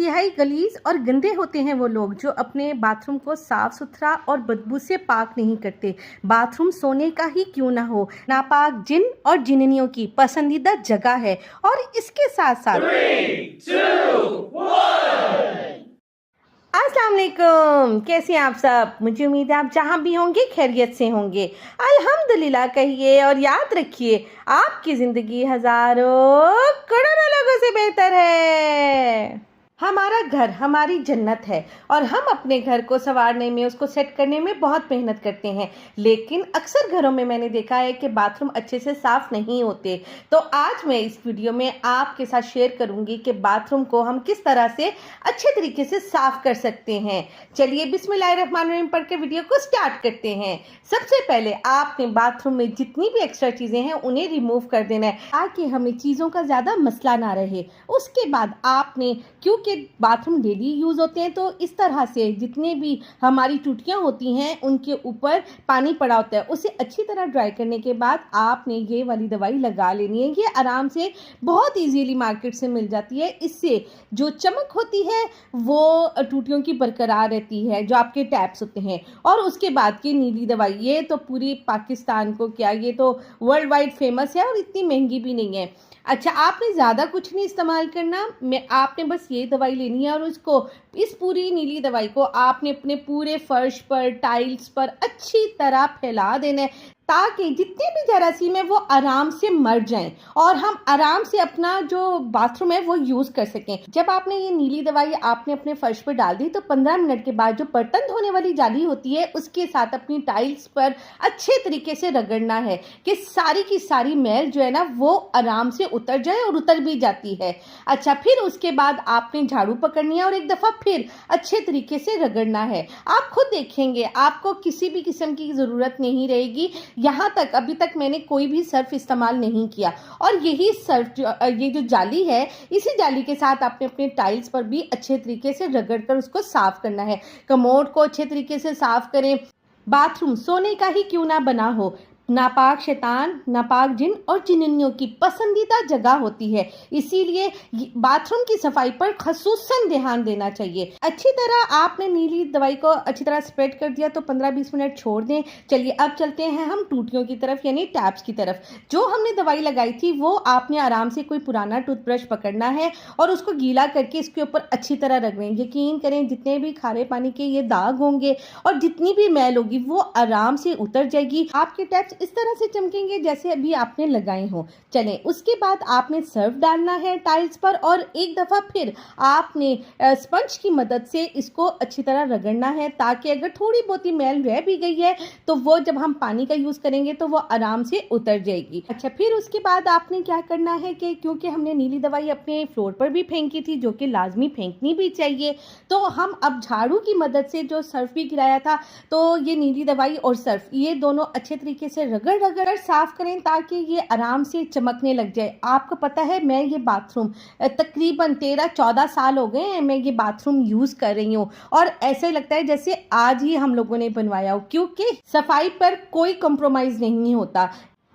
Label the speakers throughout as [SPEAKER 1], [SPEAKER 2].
[SPEAKER 1] इंतहाई गलीज और गंदे होते हैं वो लोग जो अपने बाथरूम को साफ सुथरा और बदबू से पाक नहीं करते। बाथरूम सोने का ही क्यों ना हो, नापाक जिन और जिन्नियों की पसंदीदा जगह है। और इसके साथ साथ
[SPEAKER 2] 3, 2, 1
[SPEAKER 1] अस्सलाम वालेकुम, कैसे हैं आप सब। मुझे उम्मीद है आप जहाँ भी होंगे खैरियत से होंगे। अल्हम्दुलिल्लाह कहिए और याद रखिए, आपकी ज़िंदगी हज़ारों करोड़ों लोगों से बेहतर है। हमारा घर हमारी जन्नत है और हम अपने घर को संवारने में, उसको सेट करने में बहुत मेहनत करते हैं, लेकिन अक्सर घरों में मैंने देखा है कि बाथरूम अच्छे से साफ़ नहीं होते। तो आज मैं इस वीडियो में आपके साथ शेयर करूंगी कि बाथरूम को हम किस तरह से अच्छे तरीके से साफ़ कर सकते हैं। चलिए बिस्मिल्लाहिर्रहमानिर्रहीम पढ़ के वीडियो को स्टार्ट करते हैं। सबसे पहले आपने बाथरूम में जितनी भी एक्स्ट्रा चीज़ें हैं उन्हें रिमूव कर देना है ताकि हमें चीज़ों का ज़्यादा मसला ना रहे। उसके बाद आपने, क्योंकि बाथरूम डेली यूज़ होते हैं, तो इस तरह से जितने भी हमारी टूटियां होती हैं उनके ऊपर पानी पड़ा होता है, उसे अच्छी तरह ड्राई करने के बाद आपने ये वाली दवाई लगा लेनी है। ये आराम से बहुत इजीली मार्केट से मिल जाती है। इससे जो चमक होती है वो टूटियों की बरकरार रहती है, जो आपके टैप्स होते हैं। और उसके बाद की नीली दवाई, ये तो पूरी पाकिस्तान को क्या, ये तो वर्ल्ड वाइड फेमस है और इतनी महंगी भी नहीं है। अच्छा, आपने ज़्यादा कुछ नहीं इस्तेमाल करना, आपने बस ये दवाई लेनी है और उसको, इस पूरी नीली दवाई को आपने अपने पूरे फर्श पर, टाइल्स पर अच्छी तरह फैला देना है ताकि जितने भी जरासीम है वो आराम से मर जाएं और हम आराम से अपना जो बाथरूम है वो यूज़ कर सकें। जब आपने ये नीली दवाई आपने अपने फर्श पर डाल दी तो 15 मिनट के बाद जो बर्तन धोने वाली जाली होती है उसके साथ अपनी टाइल्स पर अच्छे तरीके से रगड़ना है कि सारी की सारी मैल जो है ना वो आराम से उतर जाए, और उतर भी जाती है। अच्छा, फिर उसके बाद आपने झाड़ू पकड़नी है और एक दफ़ा फिर अच्छे तरीके से रगड़ना है। आप खुद देखेंगे आपको किसी भी किस्म की ज़रूरत नहीं रहेगी। यहाँ तक अभी तक मैंने कोई भी सर्फ इस्तेमाल नहीं किया, और यही सर्फ ये जो जाली है, इसी जाली के साथ आपने अपने टाइल्स पर भी अच्छे तरीके से रगड़ कर उसको साफ करना है। कमोड को अच्छे तरीके से साफ करें। बाथरूम सोने का ही क्यों ना बना हो, नापाक शैतान, नापाक जिन और जिन्नियों की पसंदीदा जगह होती है, इसीलिए बाथरूम की सफाई पर खसूसन ध्यान देना चाहिए। अच्छी तरह आपने नीली दवाई को अच्छी तरह स्प्रेड कर दिया तो 15-20 मिनट छोड़ दें। चलिए अब चलते हैं हम टूटियों की तरफ, यानी टैप्स की तरफ। जो हमने दवाई लगाई थी वो आपने आराम से कोई पुराना टूथब्रश पकड़ना है और उसको गीला करके इसके ऊपर अच्छी तरह रगड़ें। यकीन करें जितने भी खारे पानी के ये दाग होंगे और जितनी भी मैल होगी वो आराम से उतर जाएगी। आपके टैप्स इस तरह से चमकेंगे जैसे अभी आपने लगाए हो। चलें, उसके बाद आपने सर्फ डालना है टाइल्स पर और एक दफ़ा फिर आपने स्पंज की मदद से इसको अच्छी तरह रगड़ना है ताकि अगर थोड़ी बहुत ही मैल रह भी गई है तो वो जब हम पानी का यूज़ करेंगे तो वो आराम से उतर जाएगी। अच्छा, फिर उसके बाद आपने क्या करना है कि क्योंकि हमने नीली दवाई अपने फ्लोर पर भी फेंकी थी, जो कि लाजमी फेंकनी भी चाहिए, तो हम अब झाड़ू की मदद से जो सर्फ भी गिराया था, तो ये नीली दवाई और सर्फ ये दोनों अच्छे तरीके से रगड़ रगड़ साफ करें ताकि ये आराम से चमकने लग जाए। आपको पता है मैं ये बाथरूम तकरीबन 13-14 साल हो गए हैं मैं ये बाथरूम यूज़ कर रही हूँ, और ऐसे लगता है जैसे आज ही हम लोगों ने बनवाया हो, क्योंकि सफाई पर कोई कॉम्प्रोमाइज़ नहीं होता।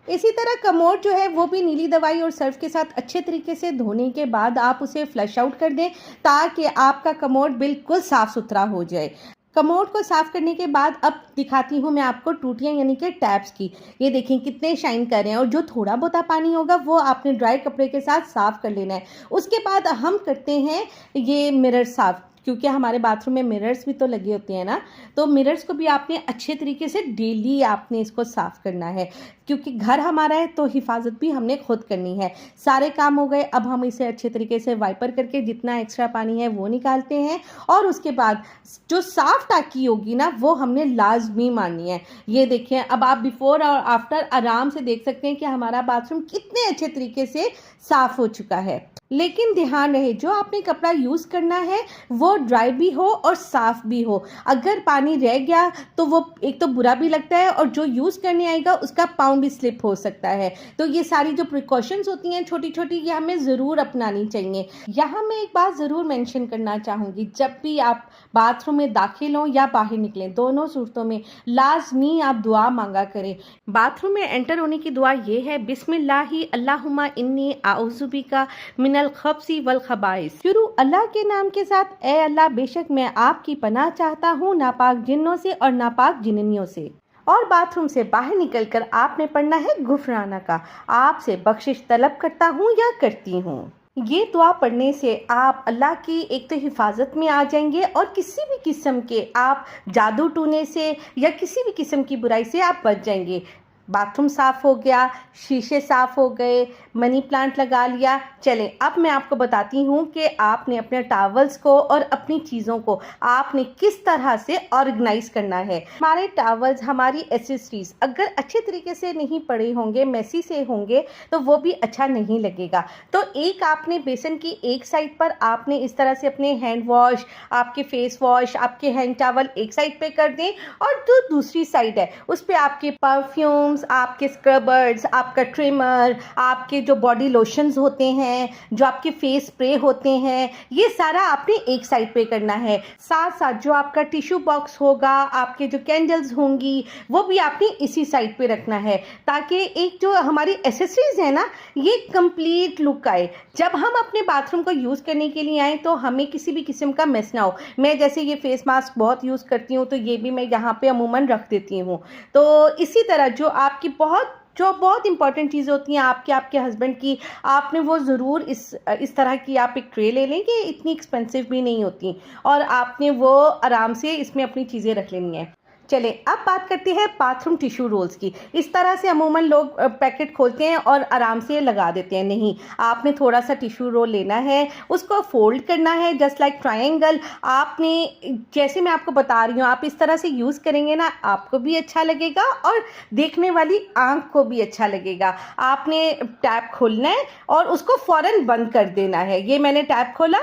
[SPEAKER 1] इसी तरह कमोड जो है वो भी नीली दवाई और सर्फ के साथ अच्छे तरीके से धोने के बाद आप उसे फ्लश आउट कर दें ताकि आपका कमोड बिल्कुल साफ़ सुथरा हो जाए। कमोड को साफ़ करने के बाद अब दिखाती हूँ मैं आपको टूटियाँ यानी कि टैप्स की। ये देखें कितने शाइन कर रहे हैं, और जो थोड़ा बहुत पानी होगा वो आपने ड्राई कपड़े के साथ साफ़ कर लेना है। उसके बाद हम करते हैं ये मिरर साफ़, क्योंकि हमारे बाथरूम में मिरर्स भी तो लगे होते हैं ना, तो मिरर्स को भी आपने अच्छे तरीके से डेली आपने इसको साफ़ करना है, क्योंकि घर हमारा है तो हिफाजत भी हमने खुद करनी है। सारे काम हो गए, अब हम इसे अच्छे तरीके से वाइपर करके जितना एक्स्ट्रा पानी है वो निकालते हैं, और उसके बाद जो साफ़ टाँकी होगी ना वो हमने लाजमी माननी है। ये देखें, अब आप बिफोर और आफ्टर आराम से देख सकते हैं कि हमारा बाथरूम कितने अच्छे तरीके से साफ़ हो चुका है। लेकिन ध्यान रहे, जो आपने कपड़ा यूज़ करना है वो ड्राई भी हो और साफ़ भी हो। अगर पानी रह गया तो वो एक तो बुरा भी लगता है, और जो यूज़ करने आएगा उसका पाँव पाँव भी स्लिप हो सकता है। तो ये सारी जो प्रिकॉशंस होती हैं छोटी छोटी, ये हमें ज़रूर अपनानी चाहिए। यहाँ मैं एक बात ज़रूर मेंशन करना चाहूँगी, जब भी आप बाथरूम में दाखिल हों या बाहर निकलें, दोनों सूरतों में लाजमी आप दुआ मांगा करें। बाथरूम में एंटर होने की दुआ ये है, बिस्मिल्लाहि अल्लाहुम्मा इन्नी आऊज़ु बिका मिनल खब्सी वल खबाइस। शुरू अल्लाह के नाम के साथ, ए अल्लाह बेशक मैं आपकी पनाह चाहता हूँ नापाक जिन्नों से और नापाक जिन्नियों से। और बाथरूम से बाहर निकलकर आपने पढ़ना है गुफराना का, आपसे बख्शिश तलब करता हूँ या करती हूँ। ये दुआ पढ़ने से आप अल्लाह की एक तो हिफाजत में आ जाएंगे और किसी भी किस्म के आप जादू टूने से या किसी भी किस्म की बुराई से आप बच जाएंगे। बाथरूम साफ़ हो गया, शीशे साफ़ हो गए, मनी प्लांट लगा लिया। चलें अब मैं आपको बताती हूँ कि आपने अपने टॉवल्स को और अपनी चीज़ों को आपने किस तरह से ऑर्गेनाइज करना है। हमारे टॉवल्स, हमारी एसेसरीज अगर अच्छे तरीके से नहीं पड़े होंगे, मेसी से होंगे, तो वो भी अच्छा नहीं लगेगा। तो एक आपने बेसन की एक साइड पर आपने इस तरह से अपने हैंड वॉश, आपके फेस वॉश, आपके हैंड टॉवल एक साइड पे कर दें, और जो दूसरी साइड है उस पर आपके परफ्यूम, आपके स्क्रबर्स, आपका ट्रिमर, आपके जो बॉडी लोशंस होते हैं, जो आपके फेस स्प्रे होते हैं, ये सारा आपने एक साइड पे करना है। साथ साथ जो आपका टिश्यू बॉक्स होगा, आपके जो कैंडल्स होंगी, वो भी आपने इसी साइड पे रखना है, ताकि एक जो हमारी एसेसरीज है ना, ये कंप्लीट लुक आए। जब हम अपने बाथरूम को यूज़ करने के लिए आए तो हमें किसी भी किस्म का मिस ना हो। मैं जैसे ये फेस मास्क बहुत यूज़ करती हूँ, तो ये भी मैं यहाँ पे अमूमन रख देती हूँ। तो इसी तरह जो आपकी बहुत इंपॉर्टेंट चीज़ें होती हैं आपके हस्बैंड की, आपने वो ज़रूर इस तरह की आप एक ट्रे ले लें कि इतनी एक्सपेंसिव भी नहीं होती, और आपने वो आराम से इसमें अपनी चीज़ें रख लेनी है। चले अब बात करते हैं बाथरूम टिश्यू रोल्स की। इस तरह से अमूमन लोग पैकेट खोलते हैं और आराम से लगा देते हैं। नहीं, आपने थोड़ा सा टिश्यू रोल लेना है, उसको फोल्ड करना है जस्ट लाइक ट्रायंगल। आपने, जैसे मैं आपको बता रही हूँ, आप इस तरह से यूज़ करेंगे ना, आपको भी अच्छा लगेगा और देखने वाली आंख को भी अच्छा लगेगा। आपने टैप खोलना है और उसको फ़ौरन बंद कर देना है। ये मैंने टैप खोला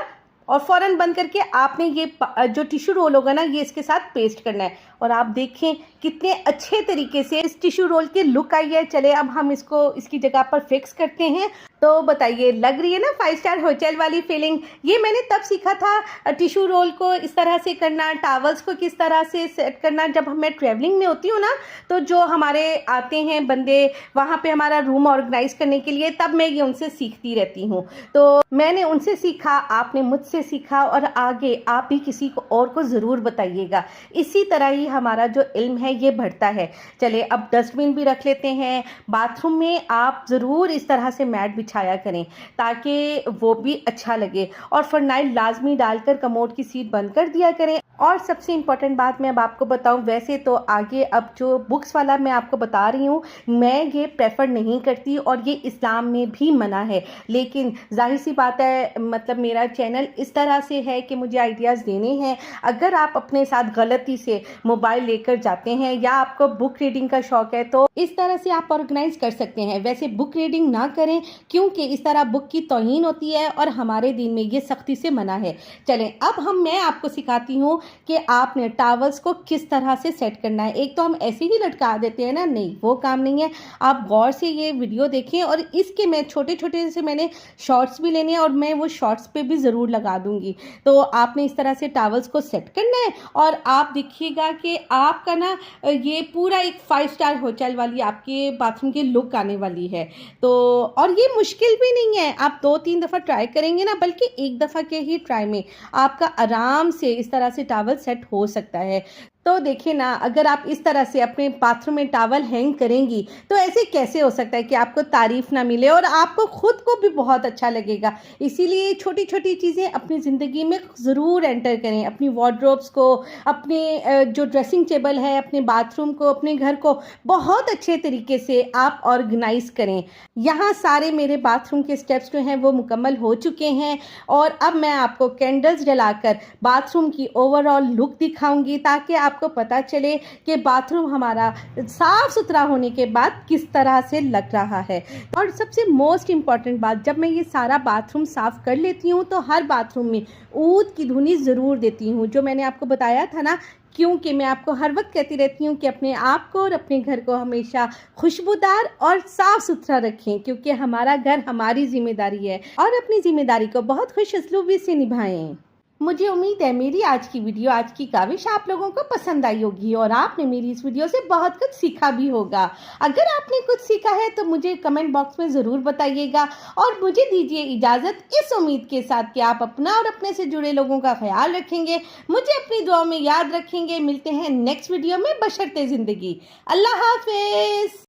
[SPEAKER 1] और फ़ौरन बंद करके आपने ये जो टिश्यू रोल होगा ना, ये इसके साथ पेस्ट करना है, और आप देखें कितने अच्छे तरीके से इस टिश्यू रोल की लुक आई है। चले अब हम इसको इसकी जगह पर फिक्स करते हैं। तो बताइए, लग रही है ना 5 स्टार होटल वाली फीलिंग। ये मैंने तब सीखा था टिश्यू रोल को इस तरह से करना, टॉवल्स को किस तरह से सेट करना। जब मैं ट्रैवलिंग में होती हूँ ना, तो जो हमारे आते हैं बंदे वहाँ पे हमारा रूम ऑर्गेनाइज करने के लिए, तब मैं ये उनसे सीखती रहती हूँ। तो मैंने उनसे सीखा, आपने मुझसे सीखा, और आगे आप भी किसी को और को ज़रूर बताइएगा। इसी तरह ही हमारा जो इल्म है ये बढ़ता है। चले अब डस्टबिन भी रख लेते हैं। बाथरूम में आप ज़रूर इस तरह से मैट बिछाया करें ताकि वो भी अच्छा लगे, और फरनाइल लाजमी डालकर कमोड की सीट बंद कर दिया करें। और सबसे इम्पॉर्टेंट बात मैं अब आपको बताऊं, वैसे तो आगे अब जो बुक्स वाला मैं आपको बता रही हूँ, मैं ये प्रेफर नहीं करती और ये इस्लाम में भी मना है, लेकिन जाहिर सी बात है, मतलब मेरा चैनल इस तरह से है कि मुझे आइडियाज़ देने हैं। अगर आप अपने साथ गलती से मोबाइल लेकर जाते हैं या आपको बुक रीडिंग का शौक़ है, तो इस तरह से आप ऑर्गेनाइज कर सकते हैं। वैसे बुक रीडिंग ना करें, क्योंकि इस तरह बुक की तौहीन होती है और हमारे दीन में ये सख्ती से मना है। चलें अब मैं आपको सिखाती हूँ कि आपने टॉवल्स को किस तरह से सेट करना है। एक तो हम ऐसे ही लटका देते हैं ना, नहीं, वो काम नहीं है। आप गौर से ये वीडियो देखें, और इसके मैं छोटे छोटे से मैंने शॉर्ट्स भी लेने हैं और मैं वो शॉर्ट्स पे भी ज़रूर लगा दूंगी। तो आपने इस तरह से टॉवल्स को सेट करना है, और आप देखिएगा कि आपका ना ये पूरा एक 5 स्टार होटल वाली आपके बाथरूम की लुक आने वाली है। तो और ये मुश्किल भी नहीं है, आप 2-3 दफ़ा ट्राई करेंगे ना, बल्कि एक दफ़ा के ही ट्राई में आपका आराम से इस तरह से टॉवल सेट हो सकता है। तो देखिए ना, अगर आप इस तरह से अपने बाथरूम में टॉवल हैंग करेंगी तो ऐसे कैसे हो सकता है कि आपको तारीफ़ ना मिले, और आपको ख़ुद को भी बहुत अच्छा लगेगा। इसीलिए छोटी छोटी चीज़ें अपनी ज़िंदगी में ज़रूर एंटर करें। अपनी वार्डरोब्स को, अपने जो ड्रेसिंग टेबल है, अपने बाथरूम को, अपने घर को बहुत अच्छे तरीके से आप ऑर्गेनाइज करें। यहाँ सारे मेरे बाथरूम के स्टेप्स जो हैं वो मुकम्मल हो चुके हैं, और अब मैं आपको कैंडल्स जलाकर बाथरूम की ओवरऑल लुक दिखाऊंगी, ताकि आप आपको पता चले कि बाथरूम हमारा साफ़ सुथरा होने के बाद किस तरह से लग रहा है। और सबसे मोस्ट इम्पॉर्टेंट बात, जब मैं ये सारा बाथरूम साफ़ कर लेती हूँ तो हर बाथरूम में ऊद की धुनी ज़रूर देती हूँ, जो मैंने आपको बताया था ना, क्योंकि मैं आपको हर वक्त कहती रहती हूँ कि अपने आप को और अपने घर को हमेशा खुशबूदार और साफ़ सुथरा रखें, क्योंकि हमारा घर हमारी ज़िम्मेदारी है और अपनी ज़िम्मेदारी को बहुत खुश उसलूबी से निभाएं। मुझे उम्मीद है मेरी आज की वीडियो, आज की काविश आप लोगों को पसंद आई होगी और आपने मेरी इस वीडियो से बहुत कुछ सीखा भी होगा। अगर आपने कुछ सीखा है तो मुझे कमेंट बॉक्स में ज़रूर बताइएगा और मुझे दीजिए इजाज़त इस उम्मीद के साथ कि आप अपना और अपने से जुड़े लोगों का ख्याल रखेंगे, मुझे अपनी दुआ में याद रखेंगे। मिलते हैं नेक्स्ट वीडियो में बशर्ते ज़िंदगी। अल्लाह हाफ़िज़।